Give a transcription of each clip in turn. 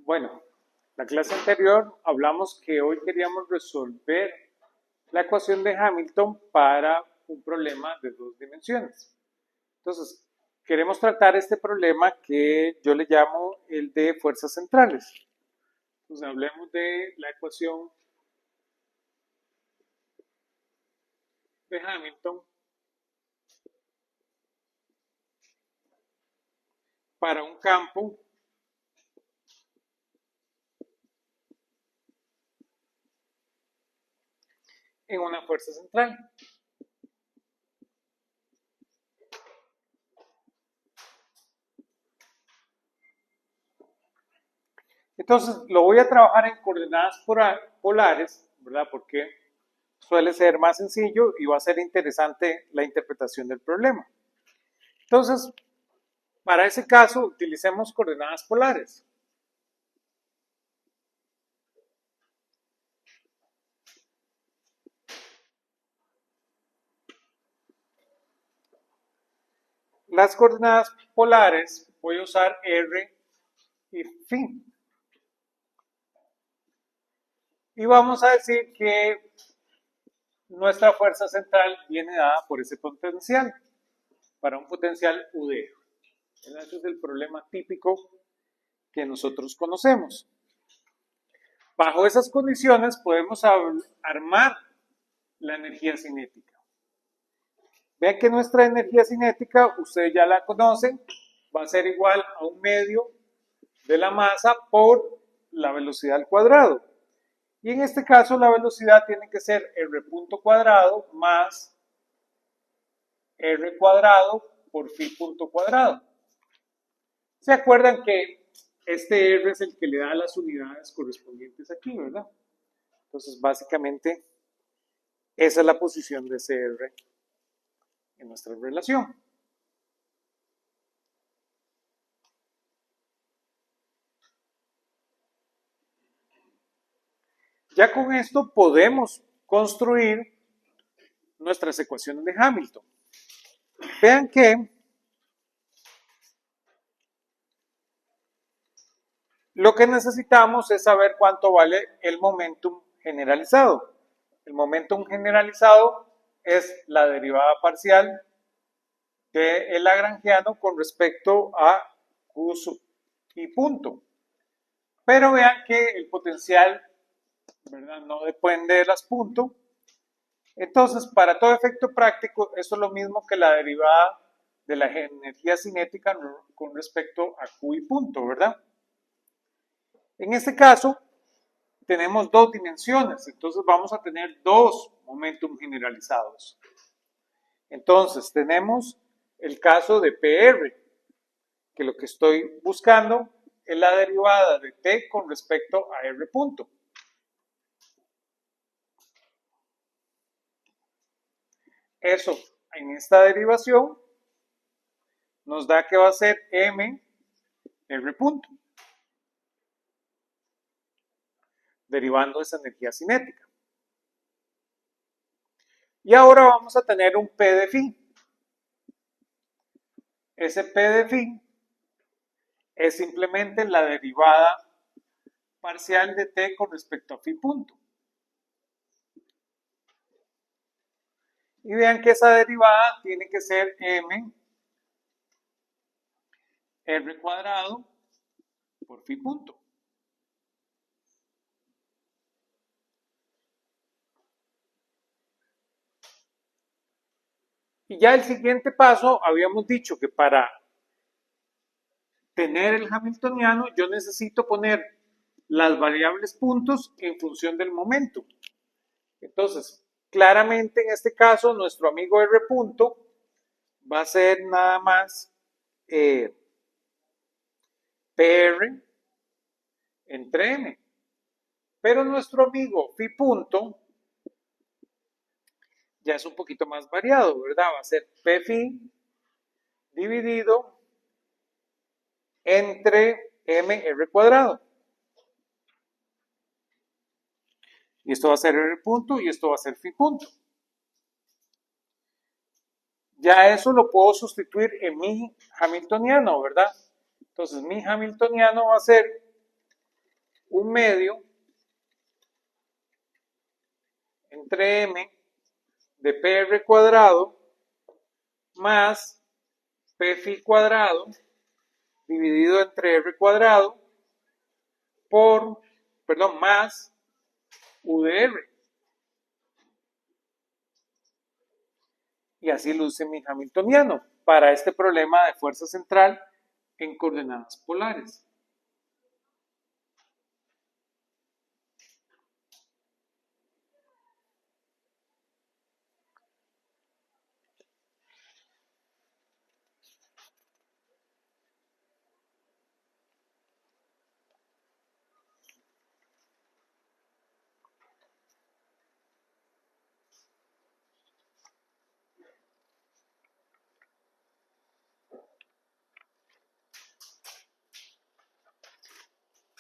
Bueno, la clase anterior hablamos que hoy queríamos resolver la ecuación de Hamilton para un problema de dos dimensiones. Entonces, queremos tratar este problema que yo le llamo el de fuerzas centrales. Entonces, hablemos de la ecuación de Hamilton para un campo en una fuerza central. Entonces, lo voy a trabajar en coordenadas polares, ¿verdad? Porque suele ser más sencillo y va a ser interesante la interpretación del problema. Entonces, para ese caso, utilicemos coordenadas polares. Las coordenadas polares voy a usar R y phi. Y vamos a decir que nuestra fuerza central viene dada por ese potencial, para un potencial UD. Ese es el problema típico que nosotros conocemos. Bajo esas condiciones podemos armar la energía cinética. Vean que nuestra energía cinética, ustedes ya la conocen, va a ser igual a un medio de la masa por la velocidad al cuadrado. Y en este caso la velocidad tiene que ser r punto cuadrado más r cuadrado por phi punto cuadrado. ¿Se acuerdan que este r es el que le da las unidades correspondientes aquí, verdad? Entonces básicamente esa es la posición de ese r en nuestra relación. Ya con esto podemos construir nuestras ecuaciones de Hamilton. Vean que lo que necesitamos es saber cuánto vale el momentum generalizado. El momentum generalizado es la derivada parcial del lagrangiano con respecto a Q y punto. Pero vean que el potencial, ¿verdad?, no depende de las puntos. Entonces, para todo efecto práctico, eso es lo mismo que la derivada de la energía cinética con respecto a Q y punto, ¿verdad? En este caso, tenemos dos dimensiones, entonces vamos a tener dos momentum generalizados. Entonces, tenemos el caso de PR, que lo que estoy buscando es la derivada de t con respecto a r punto. Eso, en esta derivación, nos da que va a ser m r punto, derivando esa energía cinética. Y ahora vamos a tener un P de phi. Ese P de phi es simplemente la derivada parcial de t con respecto a phi punto. Y vean que esa derivada tiene que ser m r cuadrado por phi punto. Y ya el siguiente paso, habíamos dicho que para tener el hamiltoniano yo necesito poner las variables puntos en función del momento. Entonces, claramente en este caso nuestro amigo r punto va a ser nada más PR entre m. Pero nuestro amigo phi punto ya es un poquito más variado, ¿verdad? Va a ser P phi dividido entre mr cuadrado. Y esto va a ser r punto y esto va a ser phi punto. Ya eso lo puedo sustituir en mi hamiltoniano, ¿verdad? Entonces mi hamiltoniano va a ser 1 medio entre m de PR cuadrado más P phi cuadrado dividido entre R cuadrado más U de R. Y así luce mi hamiltoniano para este problema de fuerza central en coordenadas polares.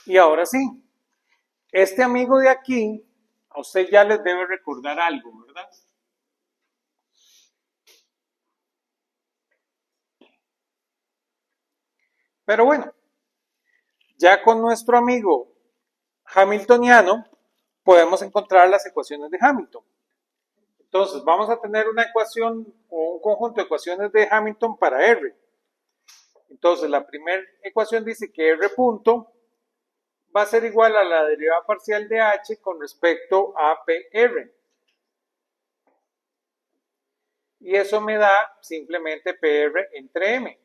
Y ahora sí, este amigo de aquí, a usted ya les debe recordar algo, ¿verdad? Pero bueno, ya con nuestro amigo hamiltoniano podemos encontrar las ecuaciones de Hamilton. Entonces vamos a tener una ecuación o un conjunto de ecuaciones de Hamilton para R. Entonces la primera ecuación dice que R punto va a ser igual a la derivada parcial de H con respecto a PR. Y eso me da simplemente PR entre M.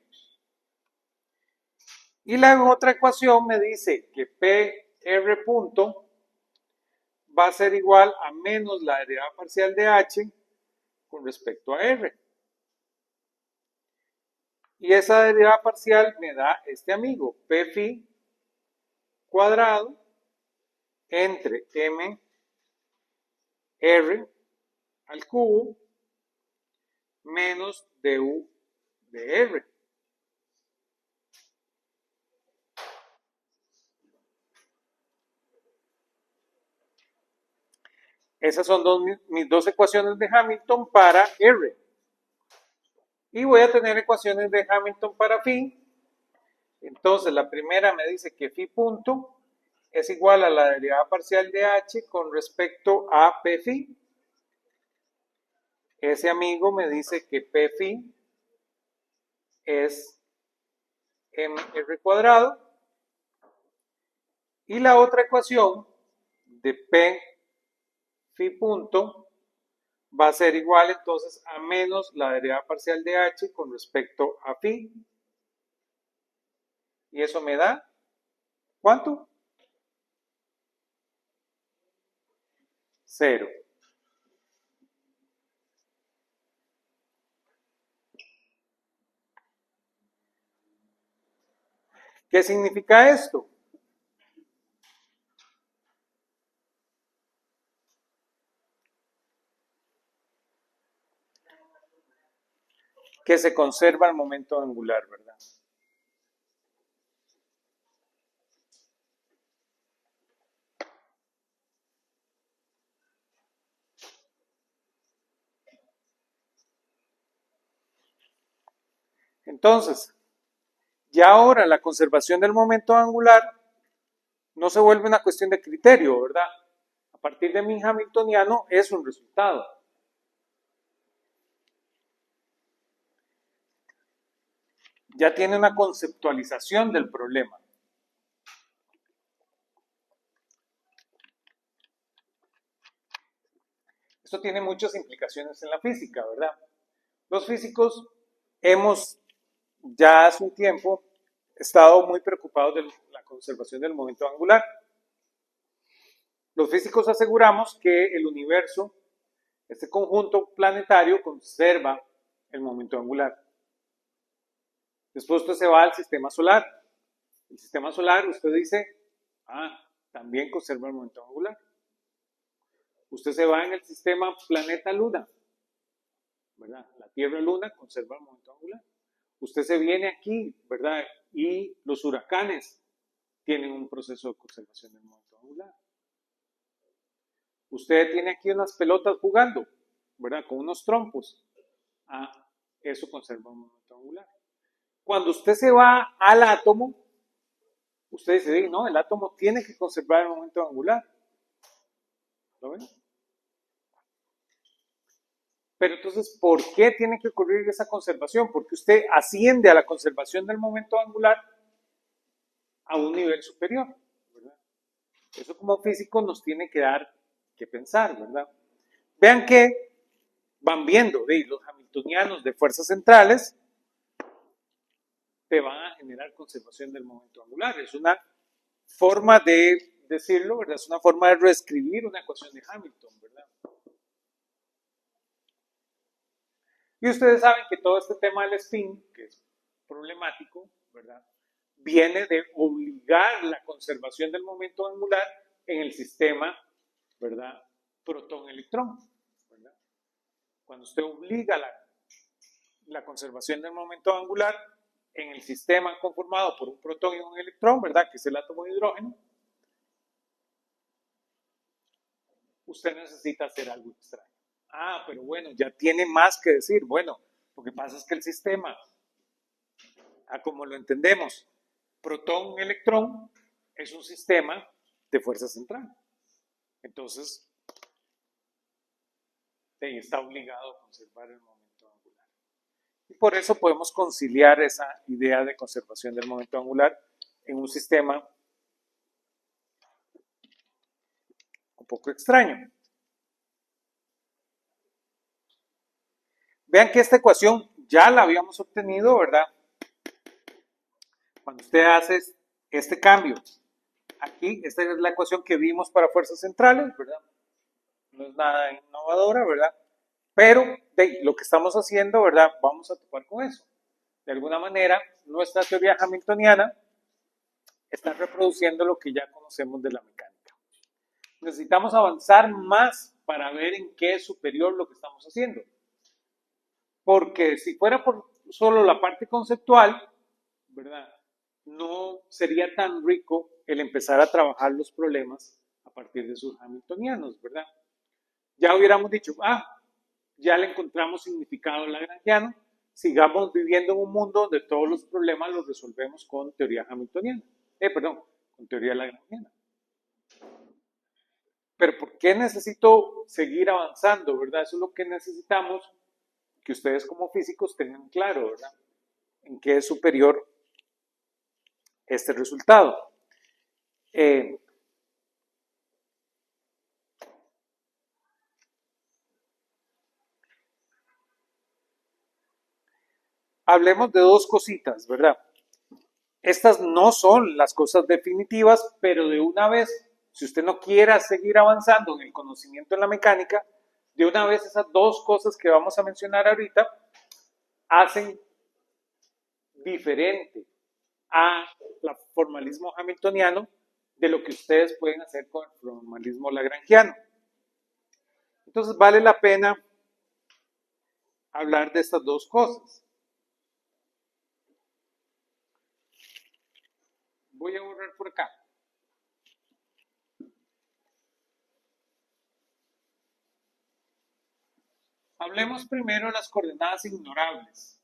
Y la otra ecuación me dice que PR punto va a ser igual a menos la derivada parcial de H con respecto a R. Y esa derivada parcial me da este amigo, P phi cuadrado entre M R al cubo menos du de R. Esas son mis dos ecuaciones de Hamilton para R. Y voy a tener ecuaciones de Hamilton para phi. Entonces la primera me dice que phi punto es igual a la derivada parcial de H con respecto a P phi. Ese amigo me dice que P phi es mr cuadrado. Y la otra ecuación de P phi punto va a ser igual entonces a menos la derivada parcial de H con respecto a phi. Y eso me da, ¿cuánto? 0. ¿Qué significa esto? Que se conserva el momento angular, ¿verdad? Entonces, ya ahora la conservación del momento angular no se vuelve una cuestión de criterio, ¿verdad? A partir de mi hamiltoniano es un resultado. Ya tiene una conceptualización del problema. Esto tiene muchas implicaciones en la física, ¿verdad? Los físicos hemos ya hace un tiempo estado muy preocupados de la conservación del momento angular. Los físicos aseguramos que el universo, este conjunto planetario, conserva el momento angular. Después usted se va al sistema solar. El sistema solar, usted dice, también conserva el momento angular. Usted se va en el sistema planeta-luna, ¿verdad? La Tierra-Luna conserva el momento angular. Usted se viene aquí, ¿verdad? Y los huracanes tienen un proceso de conservación del momento angular. Usted tiene aquí unas pelotas jugando, ¿verdad? Con unos trompos. Eso conserva un momento angular. Cuando usted se va al átomo, usted dice, no, el átomo tiene que conservar el momento angular. ¿Lo ven? Pero entonces, ¿por qué tiene que ocurrir esa conservación? Porque usted asciende a la conservación del momento angular a un nivel superior, ¿verdad? Eso como físico nos tiene que dar que pensar, ¿verdad? Vean que van viendo, los hamiltonianos de fuerzas centrales te van a generar conservación del momento angular. Es una forma de decirlo, ¿verdad? Es una forma de reescribir una ecuación de Hamilton, ¿verdad? Y ustedes saben que todo este tema del spin, que es problemático, ¿verdad? Viene de obligar la conservación del momento angular en el sistema, ¿verdad? Protón-electrón, ¿verdad? Cuando usted obliga la conservación del momento angular en el sistema conformado por un protón y un electrón, ¿verdad? Que es el átomo de hidrógeno, usted necesita hacer algo extraño. Ah, pero bueno, ya tiene más que decir. Bueno, lo que pasa es que el sistema, como lo entendemos, protón-electrón, es un sistema de fuerza central. Entonces, está obligado a conservar el momento angular. Y por eso podemos conciliar esa idea de conservación del momento angular en un sistema un poco extraño. Vean que esta ecuación ya la habíamos obtenido, ¿verdad? Cuando usted hace este cambio. Aquí, esta es la ecuación que vimos para fuerzas centrales, ¿verdad? No es nada innovadora, ¿verdad? Pero lo que estamos haciendo, ¿verdad? Vamos a topar con eso. De alguna manera, nuestra teoría hamiltoniana está reproduciendo lo que ya conocemos de la mecánica. Necesitamos avanzar más para ver en qué es superior lo que estamos haciendo. Porque si fuera por solo la parte conceptual, ¿verdad? No sería tan rico el empezar a trabajar los problemas a partir de sus hamiltonianos, ¿verdad? Ya hubiéramos dicho, ya le encontramos significado lagrangiano, sigamos viviendo en un mundo donde todos los problemas los resolvemos con teoría hamiltoniana. Con teoría lagrangiana. Pero ¿por qué necesito seguir avanzando, verdad? Eso es lo que necesitamos que ustedes como físicos tengan claro, ¿verdad? En qué es superior este resultado. Hablemos de dos cositas, ¿verdad? Estas no son las cosas definitivas, pero de una vez, si usted no quiera seguir avanzando en el conocimiento de la mecánica, de una vez esas dos cosas que vamos a mencionar ahorita hacen diferente al formalismo hamiltoniano de lo que ustedes pueden hacer con el formalismo lagrangiano. Entonces vale la pena hablar de estas dos cosas. Voy a borrar por acá. Hablemos primero de las coordenadas ignorables.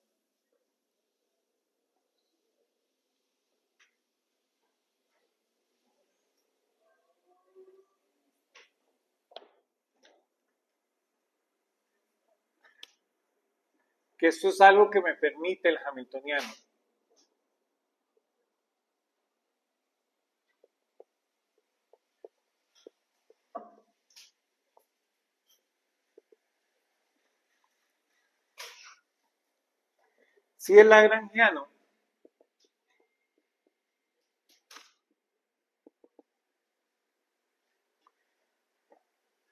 Que esto es algo que me permite el hamiltoniano. Si el lagrangiano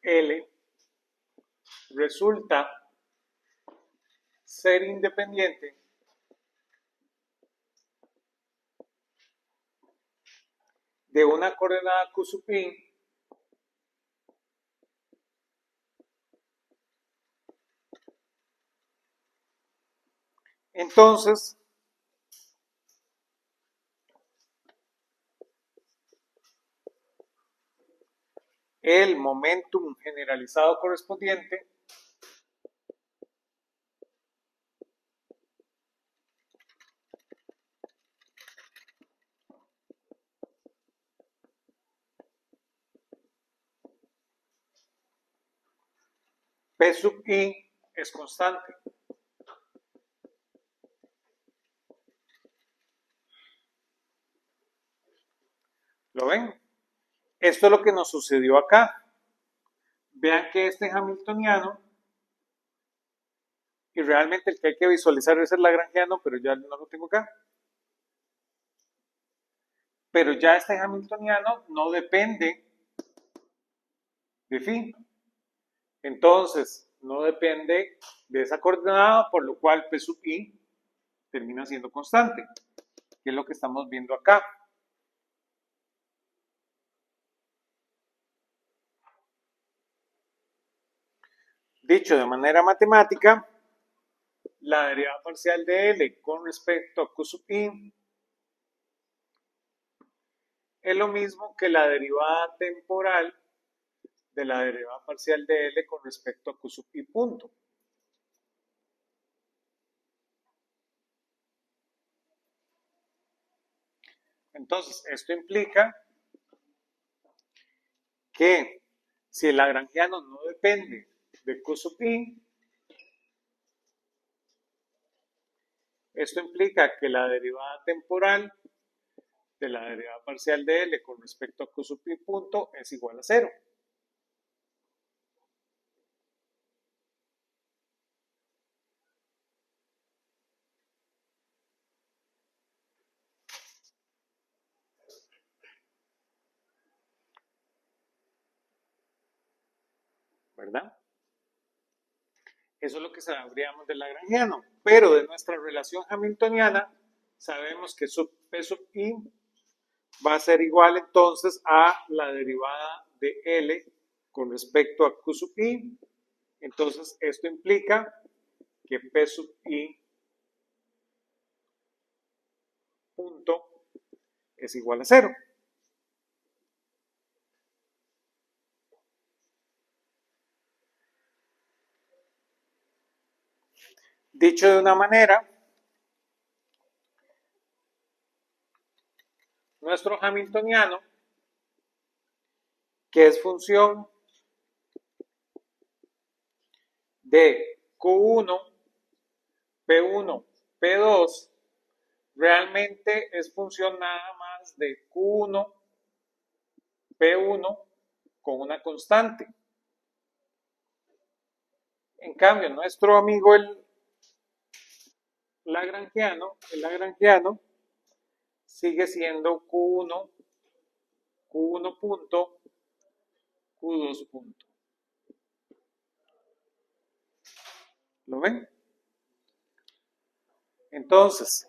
L resulta ser independiente de una coordenada Q sub i, entonces el momentum generalizado correspondiente P sub i es constante. ¿Lo ven? Esto es lo que nos sucedió acá. Vean que este hamiltoniano, y realmente el que hay que visualizar es el lagrangiano, pero ya no lo tengo acá. Pero ya este hamiltoniano no depende de phi. Entonces, no depende de esa coordenada, por lo cual P sub i termina siendo constante, que es lo que estamos viendo acá. Dicho de manera matemática, la derivada parcial de L con respecto a Q sub i es lo mismo que la derivada temporal de la derivada parcial de L con respecto a Q sub i punto. Entonces, esto implica que si el lagrangiano no depende de Q sub i, esto implica que la derivada temporal de la derivada parcial de L con respecto a Q sub i punto es igual a 0. ¿Verdad? Eso es lo que sabríamos del lagrangiano. Pero de nuestra relación hamiltoniana, sabemos que P sub i va a ser igual entonces a la derivada de L con respecto a Q sub i. Entonces, esto implica que P sub i punto es igual a 0. Dicho de una manera, nuestro hamiltoniano, que es función de Q1, P1, P2, realmente es función nada más de Q1, P1 con una constante. En cambio, nuestro amigo el lagrangiano sigue siendo Q1, Q1 punto, Q2 punto. ¿Lo ven? Entonces,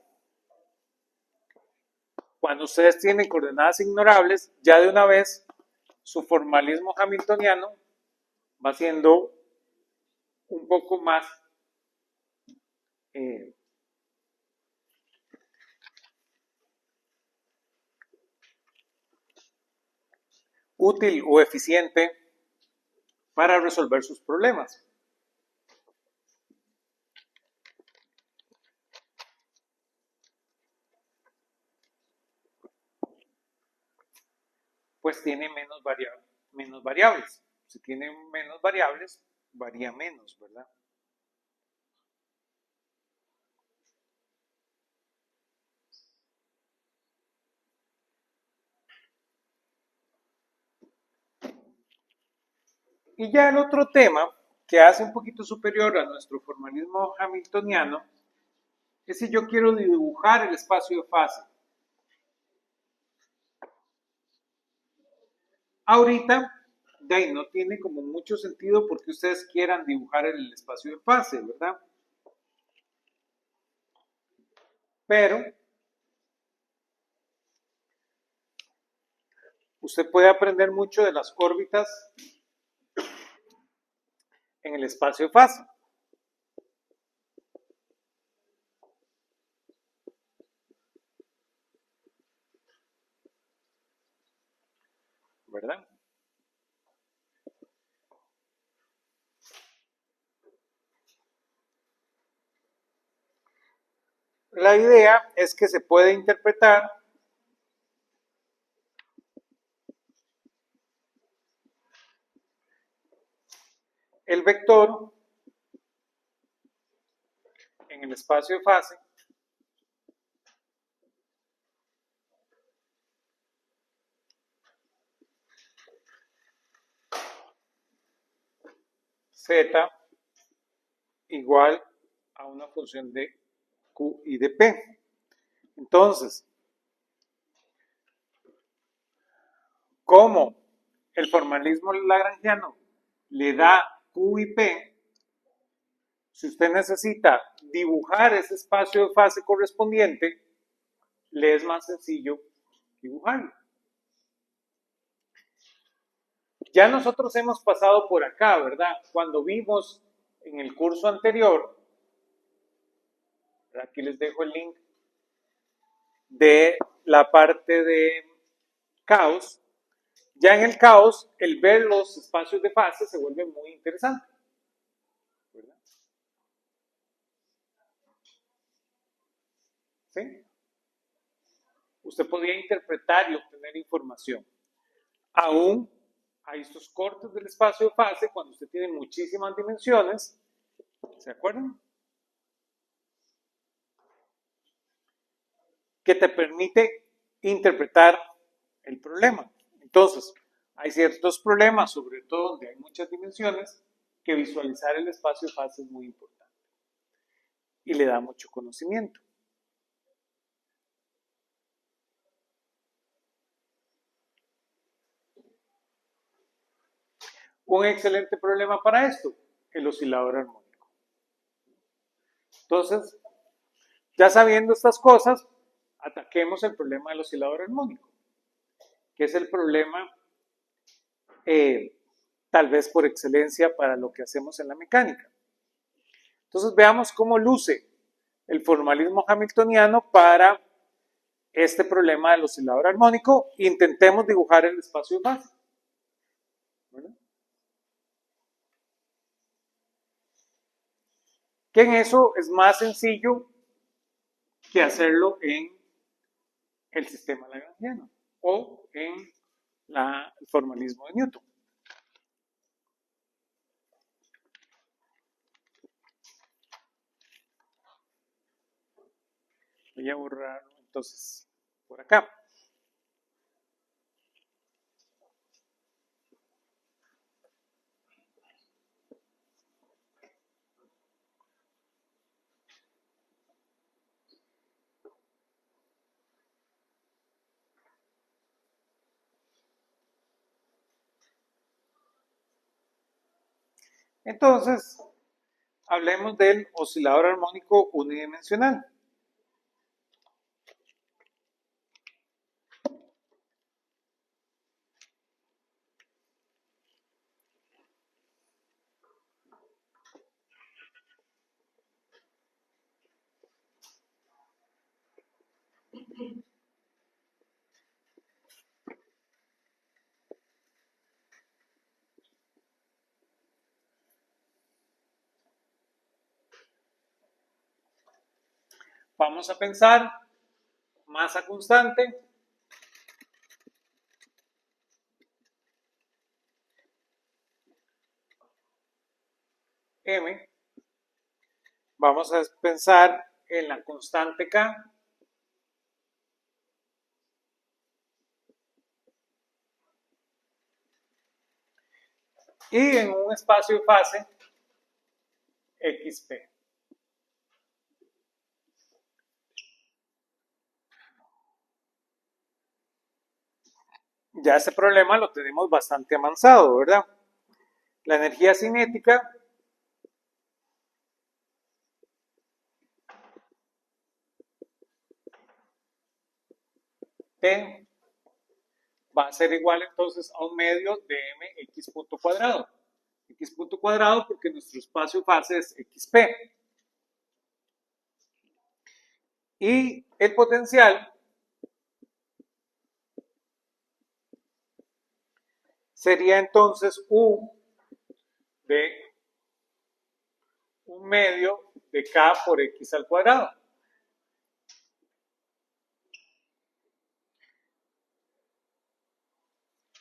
cuando ustedes tienen coordenadas ignorables, ya de una vez su formalismo hamiltoniano va siendo un poco más útil o eficiente para resolver sus problemas. Pues tiene menos variables. Si tiene menos variables, varía menos, ¿verdad? Y ya el otro tema que hace un poquito superior a nuestro formalismo hamiltoniano es si yo quiero dibujar el espacio de fase. Ahorita, de ahí no tiene como mucho sentido porque ustedes quieran dibujar el espacio de fase, ¿verdad? Pero usted puede aprender mucho de las órbitas en el espacio de fase. ¿Verdad? La idea es que se puede interpretar el vector en el espacio de fase z igual a una función de Q y de P. Entonces, como el formalismo lagrangiano le da Q y P, si usted necesita dibujar ese espacio de fase correspondiente, le es más sencillo dibujarlo. Ya nosotros hemos pasado por acá, ¿verdad? Cuando vimos en el curso anterior, aquí les dejo el link de la parte de caos. Ya en el caos, el ver los espacios de fase se vuelve muy interesante, ¿verdad? ¿Sí? Usted podría interpretar y obtener información. Aún hay estos cortes del espacio de fase cuando usted tiene muchísimas dimensiones, ¿se acuerdan? Que te permite interpretar el problema. Entonces, hay ciertos problemas, sobre todo donde hay muchas dimensiones, que visualizar el espacio de fase es muy importante y le da mucho conocimiento. Un excelente problema para esto, el oscilador armónico. Entonces, ya sabiendo estas cosas, ataquemos el problema del oscilador armónico, que es el problema tal vez por excelencia para lo que hacemos en la mecánica. Entonces veamos cómo luce el formalismo hamiltoniano para este problema del oscilador armónico. Intentemos dibujar el espacio de fase. ¿Verdad? Que en eso es más sencillo que hacerlo en el sistema lagrangiano o en el formalismo de Newton. Voy a borrar entonces por acá. Entonces, hablemos del oscilador armónico unidimensional. Vamos a pensar masa constante M. Vamos a pensar en la constante K. Y en un espacio de fase XP. Ya este problema lo tenemos bastante avanzado, ¿verdad? La energía cinética T va a ser igual entonces a un medio de mx punto cuadrado. X punto cuadrado porque nuestro espacio fase es XP. Y el potencial sería entonces U de un medio de K por X al cuadrado.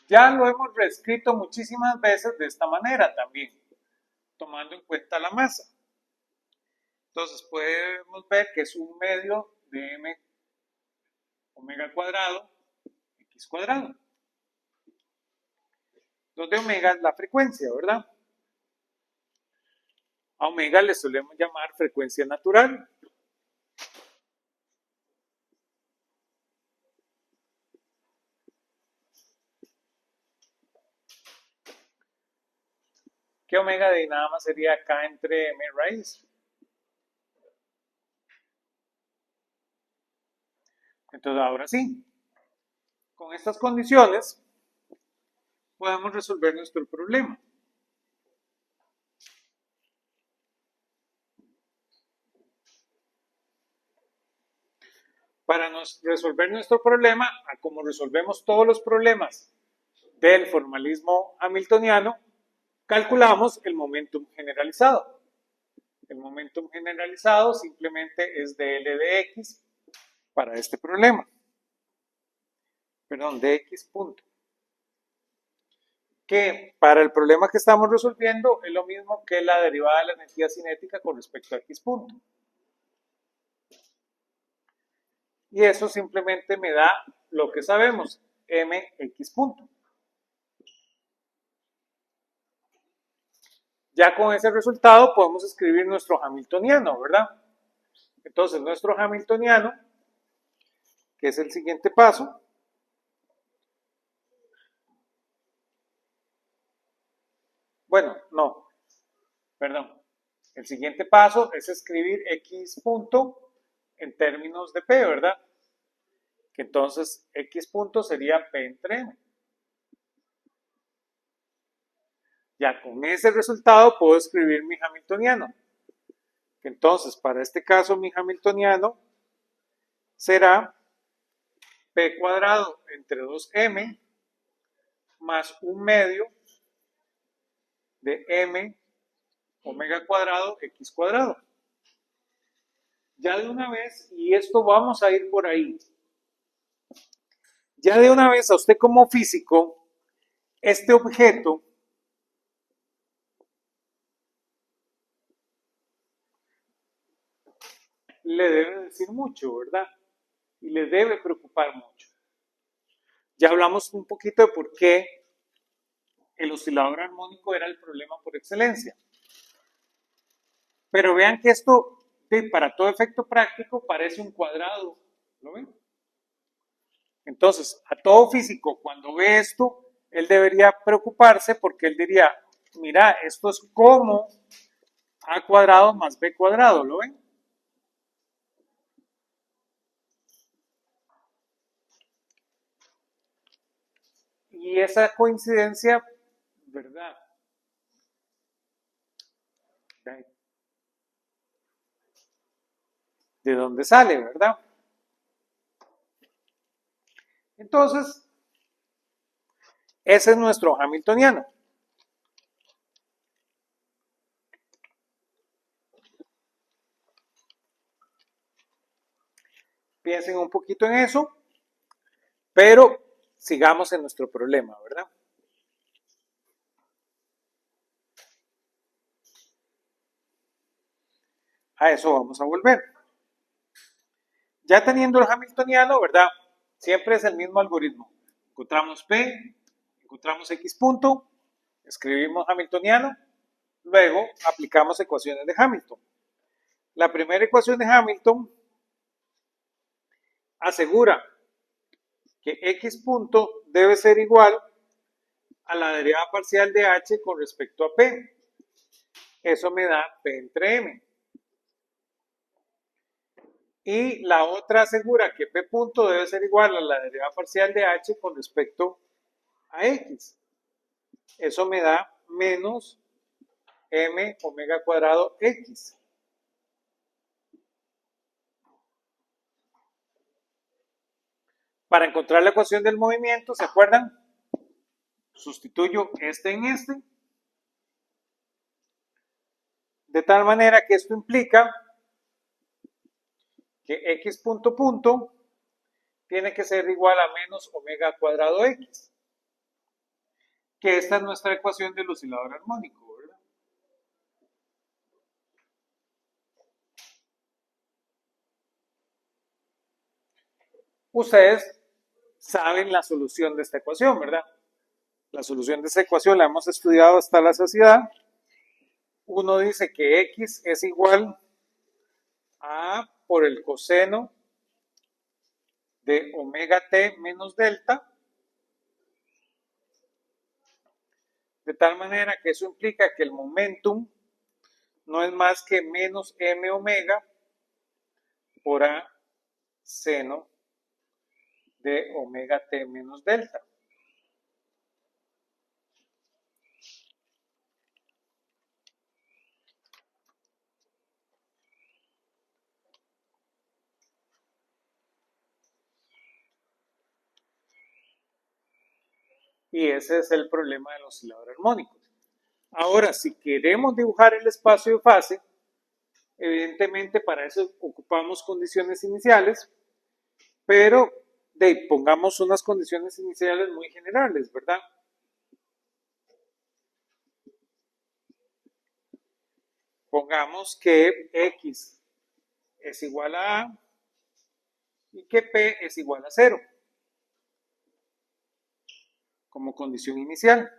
Ya lo hemos reescrito muchísimas veces de esta manera también. tomando en cuenta la masa. Entonces podemos ver que es 1/2 de m omega cuadrado x cuadrado, donde omega es la frecuencia, ¿verdad? A omega le solemos llamar frecuencia natural. Que omega de nada más sería k entre m raíz. Entonces ahora sí, con estas condiciones podemos resolver nuestro problema. Para resolver nuestro problema, como resolvemos todos los problemas del formalismo hamiltoniano, calculamos el momentum generalizado. El momentum generalizado simplemente es dl de x para este problema. Perdón, de x punto. Que para el problema que estamos resolviendo es lo mismo que la derivada de la energía cinética con respecto a x punto. Y eso simplemente me da lo que sabemos, mx punto. Ya con ese resultado podemos escribir nuestro hamiltoniano, ¿verdad? Entonces nuestro hamiltoniano, que es el siguiente paso, bueno, no, perdón, el siguiente paso es escribir x punto en términos de p, ¿verdad? Que entonces x punto sería p entre m. Ya con ese resultado puedo escribir mi hamiltoniano. Entonces, para este caso, mi hamiltoniano será p cuadrado entre 2m más 1/2 de m omega cuadrado x cuadrado. Ya de una vez, y esto vamos a ir por ahí, ya de una vez a usted como físico, este objeto le debe decir mucho, ¿verdad? Y le debe preocupar mucho. Ya hablamos un poquito de por qué el oscilador armónico era el problema por excelencia. Pero vean que esto, para todo efecto práctico, parece un cuadrado. ¿Lo ven? Entonces, a todo físico, cuando ve esto, él debería preocuparse porque él diría, mira, esto es como a cuadrado más b cuadrado, ¿lo ven? Y esa coincidencia, ¿verdad? ¿De dónde sale, verdad? Entonces, ese es nuestro hamiltoniano. Piensen un poquito en eso, pero sigamos en nuestro problema, ¿verdad? A eso vamos a volver. Ya teniendo el hamiltoniano, ¿verdad? Siempre es el mismo algoritmo. Encontramos P, encontramos X punto, escribimos hamiltoniano, luego aplicamos ecuaciones de Hamilton. La primera ecuación de Hamilton asegura que X punto debe ser igual a la derivada parcial de H con respecto a P. Eso me da P entre M. Y la otra asegura que P punto debe ser igual a la derivada parcial de H con respecto a X. Eso me da menos M omega cuadrado X. Para encontrar la ecuación del movimiento, ¿se acuerdan? Sustituyo este en este. De tal manera que esto implica que X punto punto tiene que ser igual a menos omega cuadrado X. Que esta es nuestra ecuación del oscilador armónico, ¿verdad? ustedes saben la solución de esta ecuación, ¿verdad? La solución de esta ecuación la hemos estudiado hasta la saciedad. Uno dice que x es igual a A por el coseno de omega t menos delta, de tal manera que eso implica que el momentum no es más que menos m omega por A seno de omega t menos delta. Y ese es el problema del oscilador armónico. Ahora, si queremos dibujar el espacio de fase, evidentemente para eso ocupamos condiciones iniciales, pero pongamos unas condiciones iniciales muy generales, ¿verdad? Pongamos que x es igual a A y que P es igual a 0 como condición inicial.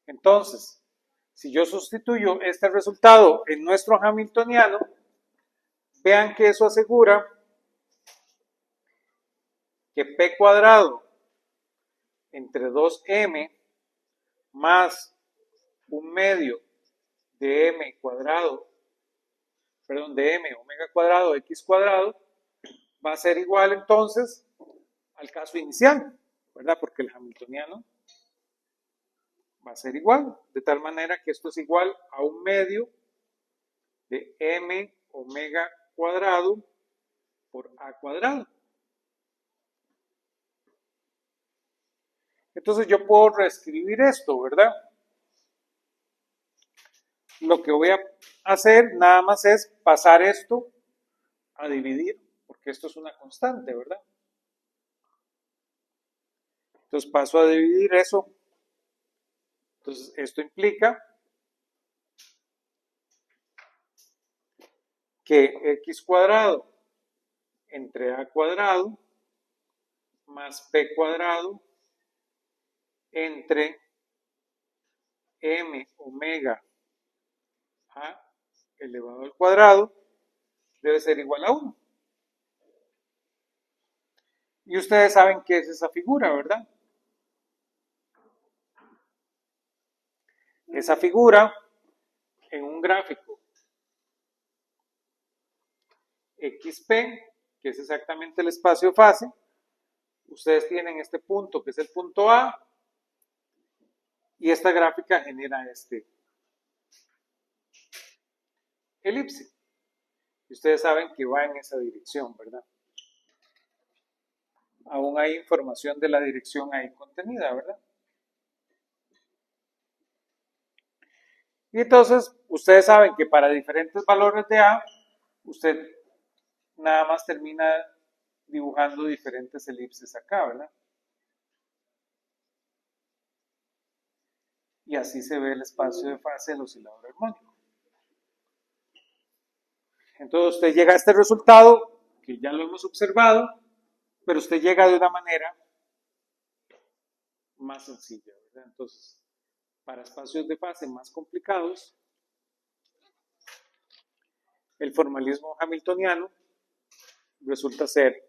Entonces, si yo sustituyo este resultado en nuestro hamiltoniano, vean que eso asegura que P cuadrado entre 2m más un medio de m cuadrado, perdón, de m omega cuadrado x cuadrado va a ser igual entonces al caso inicial, ¿verdad? Porque el hamiltoniano va a ser igual, de tal manera que esto es igual a un medio de m omega cuadrado por a cuadrado. Entonces yo puedo reescribir esto, ¿verdad? Lo que voy a hacer nada más es pasar esto a dividir, porque esto es una constante, ¿verdad? Entonces paso a dividir eso. Entonces esto implica que x cuadrado entre a cuadrado más p cuadrado entre m omega a elevado al cuadrado debe ser igual a 1. Y ustedes saben qué es esa figura, ¿verdad? Esa figura en un gráfico XP, que es exactamente el espacio fase, ustedes tienen este punto que es el punto A y esta gráfica genera este elipse. Y ustedes saben que va en esa dirección, ¿verdad? Aún hay información de la dirección ahí contenida, ¿verdad? Y entonces, ustedes saben que para diferentes valores de A, usted nada más termina dibujando diferentes elipses acá, ¿verdad? Y así se ve el espacio de fase del oscilador armónico. Entonces usted llega a este resultado, que ya lo hemos observado, pero usted llega de una manera más sencilla, ¿verdad? Entonces, para espacios de fase más complicados, el formalismo hamiltoniano resulta ser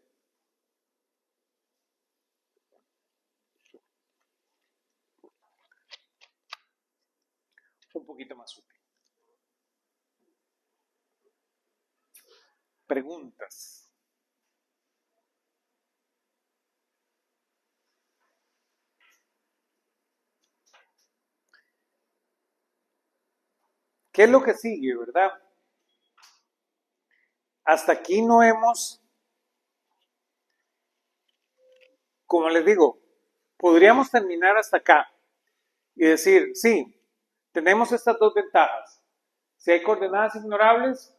un poquito más útil. Preguntas. ¿Qué es lo que sigue, verdad? Hasta aquí no hemos, como les digo, podríamos terminar hasta acá y decir, sí, tenemos estas dos ventajas. Si hay coordenadas ignorables,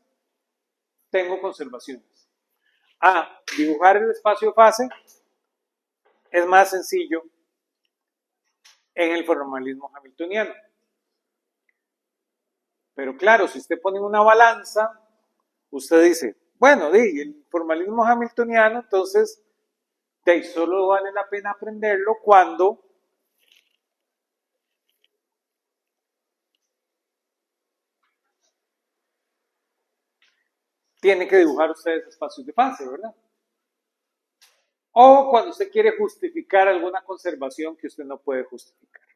tengo conservaciones. Dibujar el espacio fase es más sencillo en el formalismo hamiltoniano. Pero claro, si usted pone una balanza, usted dice, Bueno, el formalismo hamiltoniano, entonces, solo vale la pena aprenderlo cuando tiene que dibujar ustedes espacios de fase, ¿verdad? O cuando usted quiere justificar alguna conservación que usted no puede justificar.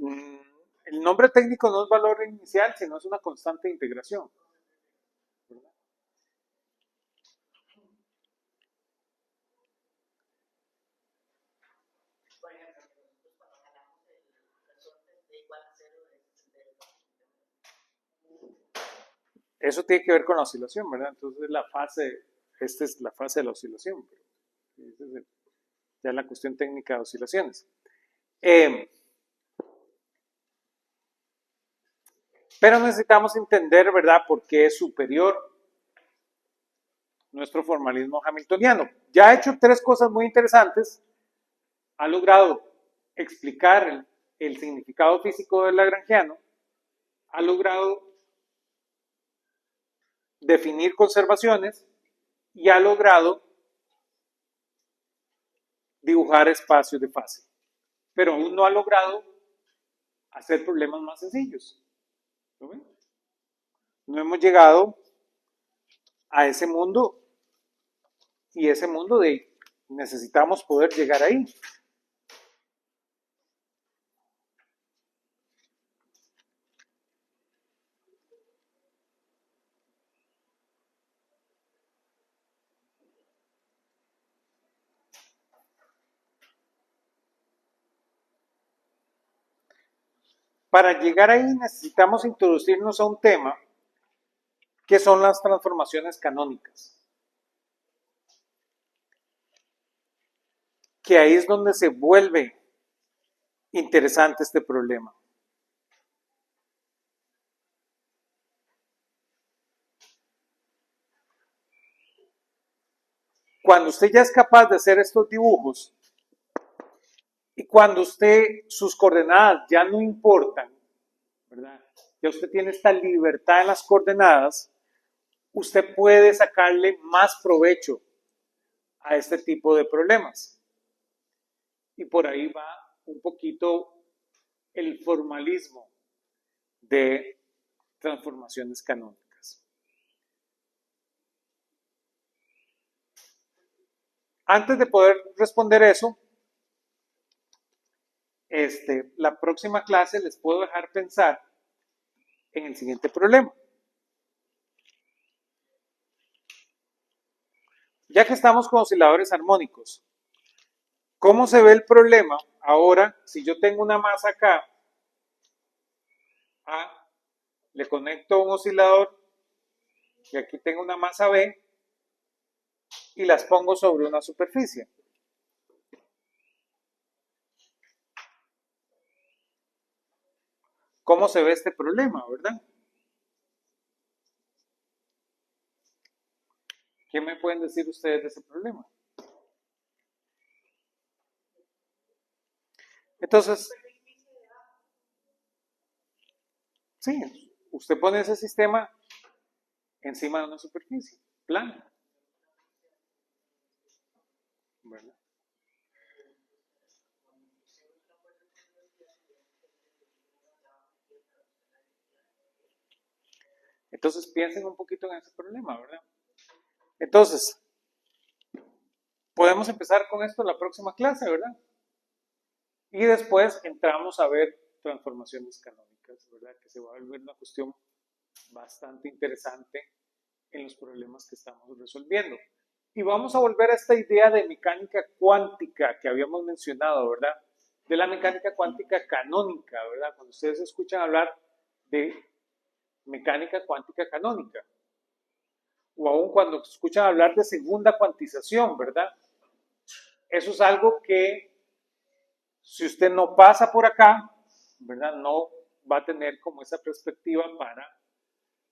Mm, El nombre técnico no es valor inicial, sino es una constante de integración. ¿Verdad? Eso tiene que ver con la oscilación, ¿verdad? Entonces esta es la fase de la oscilación. Esa es ya la cuestión técnica de oscilaciones. Pero necesitamos entender, ¿verdad?, por qué es superior nuestro formalismo hamiltoniano. Ya ha hecho tres cosas muy interesantes. Ha logrado explicar el significado físico del lagrangiano. Ha logrado definir conservaciones y ha logrado dibujar espacios de fase. Pero aún no ha logrado hacer problemas más sencillos. ¿Lo ven? No hemos llegado a ese mundo y ese mundo necesitamos poder llegar ahí. Para llegar ahí necesitamos introducirnos a un tema que son las transformaciones canónicas. Que ahí es donde se vuelve interesante este problema. Cuando usted ya es capaz de hacer estos dibujos y cuando sus coordenadas ya no importan, ¿verdad? Ya usted tiene esta libertad en las coordenadas, usted puede sacarle más provecho a este tipo de problemas. Y por ahí va un poquito el formalismo de transformaciones canónicas. Antes de poder responder eso, la próxima clase les puedo dejar pensar en el siguiente problema. Ya que estamos con osciladores armónicos, ¿cómo se ve el problema ahora si yo tengo una masa acá, A, le conecto un oscilador y aquí tengo una masa B y las pongo sobre una superficie? ¿Cómo se ve este problema, verdad? ¿Qué me pueden decir ustedes de ese problema? Entonces, sí, usted pone ese sistema encima de una superficie plana, ¿verdad? Entonces piensen un poquito en ese problema, ¿verdad? Entonces, podemos empezar con esto en la próxima clase, ¿verdad? Y después entramos a ver transformaciones canónicas, ¿verdad? Que se va a volver una cuestión bastante interesante en los problemas que estamos resolviendo. Y vamos a volver a esta idea de mecánica cuántica que habíamos mencionado, ¿verdad? De la mecánica cuántica canónica, ¿verdad? Cuando ustedes escuchan hablar de mecánica cuántica canónica, o aún cuando escuchan hablar de segunda cuantización, ¿verdad? Eso es algo que si usted no pasa por acá, ¿verdad? No va a tener como esa perspectiva para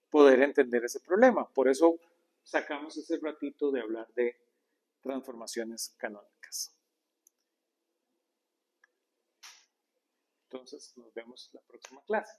poder entender ese problema. Por eso sacamos ese ratito de hablar de transformaciones canónicas. Entonces nos vemos la próxima clase.